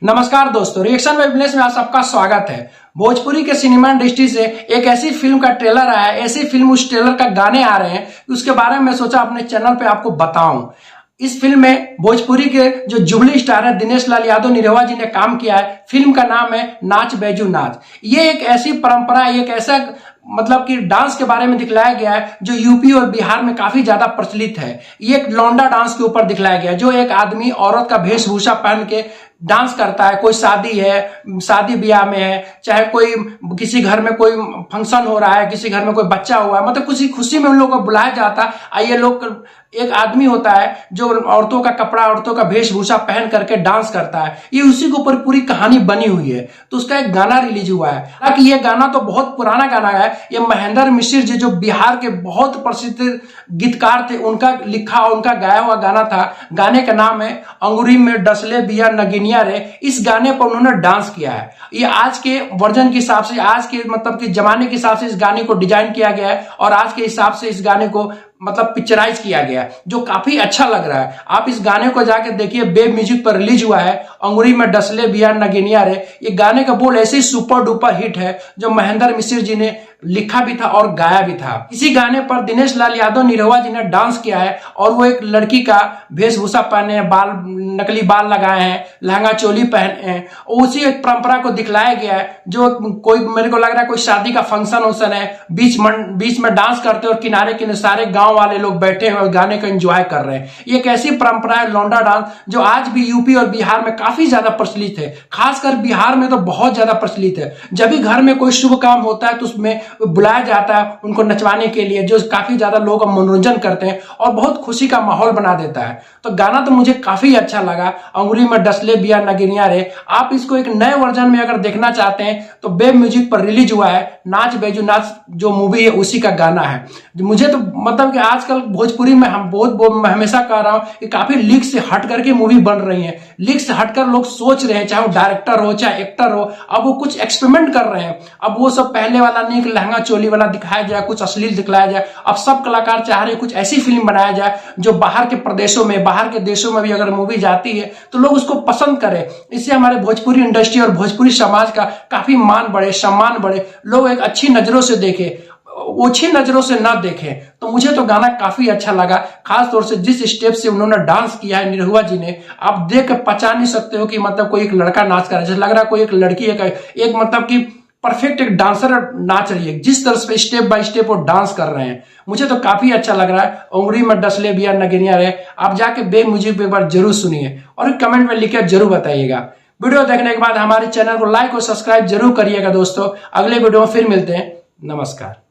नमस्कार दोस्तों, reaction web में आप सबका स्वागत है। भोजपुरी के सिनेमा इंडस्ट्री से एक ऐसी फिल्म का ट्रेलर आया है, ऐसी फिल्म उस ट्रेलर का गाने आ रहे हैं, उसके बारे में मैं सोचा अपने चैनल पे आपको बताऊं। इस फिल्म में भोजपुरी के जो जुबली स्टार है दिनेश लाल यादव निरहुआ जी ने काम किया है। फिल्म का नाम है नाच बैजू नाच। ये एक ऐसी परंपरा, एक ऐसा मतलब कि डांस के बारे में दिखलाया गया है जो यूपी और बिहार में काफी ज्यादा प्रचलित है। ये एक लौंडा डांस के ऊपर दिखलाया गया है, जो एक आदमी औरत का वेशभूषा पहन के डांस करता है। कोई शादी है, शादी ब्याह में है, चाहे कोई किसी घर में कोई फंक्शन हो रहा है, किसी घर में कोई बच्चा हुआ है, मतलब किसी खुशी में उन लोगों को बुलाया जाता है। ये लोग, एक आदमी होता है जो औरतों का कपड़ा, औरतों का वेशभूषा पहन करके डांस करता है। ये उसी के ऊपर पूरी कहानी बनी हुई है। तो उसका एक गाना रिलीज हुआ है। हालांकि ये गाना तो बहुत पुराना गाना है। ये महेंद्र मिश्र जी जो बिहार के बहुत प्रसिद्ध गीतकार थे, उनका लिखा और उनका गाया हुआ गाना था। गाने का नाम है अंगूरी में डसले बिया नगिनिया रे। इस गाने पर उन्होंने डांस किया है। ये आज के वर्जन के हिसाब से, आज के मतलब कि जमाने के हिसाब से इस गाने को डिजाइन किया गया है और आज के हिसाब से इस गाने को मतलब पिक्चराइज किया गया है, जो काफी अच्छा लग रहा है। आप इस गाने को जाके देखिए, वेब म्यूजिक पर रिलीज हुआ है। अंगूरी में डसले बिया नगिनिया रे। ये गाने का बोल ऐसे सुपर डुपर हिट है जो महेंद्र मिश्र जी ने लिखा भी था और गाया भी था। इसी गाने पर दिनेश लाल यादव निरहुआ जी ने डांस किया है और वो एक लड़की का वेशभूषा पहने हैं, बाल नकली बाल लगाए हैं, लहंगा चोली पहने हैं। उसी एक परंपरा को दिखलाया गया है जो कोई, मेरे को लग रहा है कोई शादी का फंक्शन है, बीच में डांस करते और किनारे किनारे सारे गांव वाले लोग बैठे हैं और गाने को एंजॉय कर रहे हैं। ये एक ऐसी परंपरा है लौंडा डांस जो आज भी यूपी और बिहार में काफी ज्यादा प्रचलित है। खासकर बिहार में तो बहुत ज्यादा प्रचलित है। जब भी घर में कोई शुभ काम होता है तो उसमें बुलाया जाता है उनको नचवाने के लिए, जो काफी ज्यादा लोगों का मनोरंजन करते हैं और बहुत खुशी का माहौल बना देता है। तो गाना तो मुझे काफी अच्छा लगा, अंगुली में डसले बिया नगिनिया रे। आप इसको एक नए वर्जन में अगर देखना चाहते हैं तो वेब म्यूजिक पर रिलीज हुआ है नाच बैजू नाच, जो मूवी है उसी का गाना है। मुझे तो मतलब कि आजकल भोजपुरी में हम मैं हमेशा कह रहा हूं कि काफी लीक से हट करके मूवी बन रही है। लीक से हटकर लोग सोच रहे हैं, चाहे वो डायरेक्टर हो चाहे एक्टर हो, अब वो कुछ एक्सपेरिमेंट कर रहे हैं। अब वो सब पहले वाला नहीं कि लहंगा चोली वाला दिखाया जाए, कुछ अश्लील दिखलाया जाए। अब सब कलाकार चाह रहे हैं कुछ ऐसी फिल्म बनाया जाए जो बाहर के प्रदेशों में, बाहर के देशों में भी अगर मूवी जाती है तो लोग उसको पसंद करें। इससे हमारे भोजपुरी इंडस्ट्री और भोजपुरी समाज का काफी मान बढ़े, सम्मान बढ़े, लोग एक अच्छी नजरों से देखें, ओछी नजरों से ना देखें। तो मुझे तो गाना काफी अच्छा लगा। खास तौर से जिस स्टेप से उन्होंने डांस किया है निरहुआ जी ने, आप देख कर पहचान नहीं सकते हो कि मतलब कोई एक लड़का नाच कर रहा है, जैसे लग रहा है कोई एक लड़की एक मतलब कि परफेक्ट एक डांसर नाच रही है। जिस तरह से स्टेप बाय स्टेप वो डांस कर रहे हैं, मुझे तो काफी अच्छा लग रहा है। अंगुरी में डसले बिया नगिनिया रे। आप जाके वेब म्यूजिक पे एक बार जरूर सुनिए और कमेंट में लिखकर जरूर बताइएगा। वीडियो देखने के बाद हमारे चैनल को लाइक और सब्सक्राइब जरूर करिएगा दोस्तों। अगले वीडियो में फिर मिलते हैं। नमस्कार।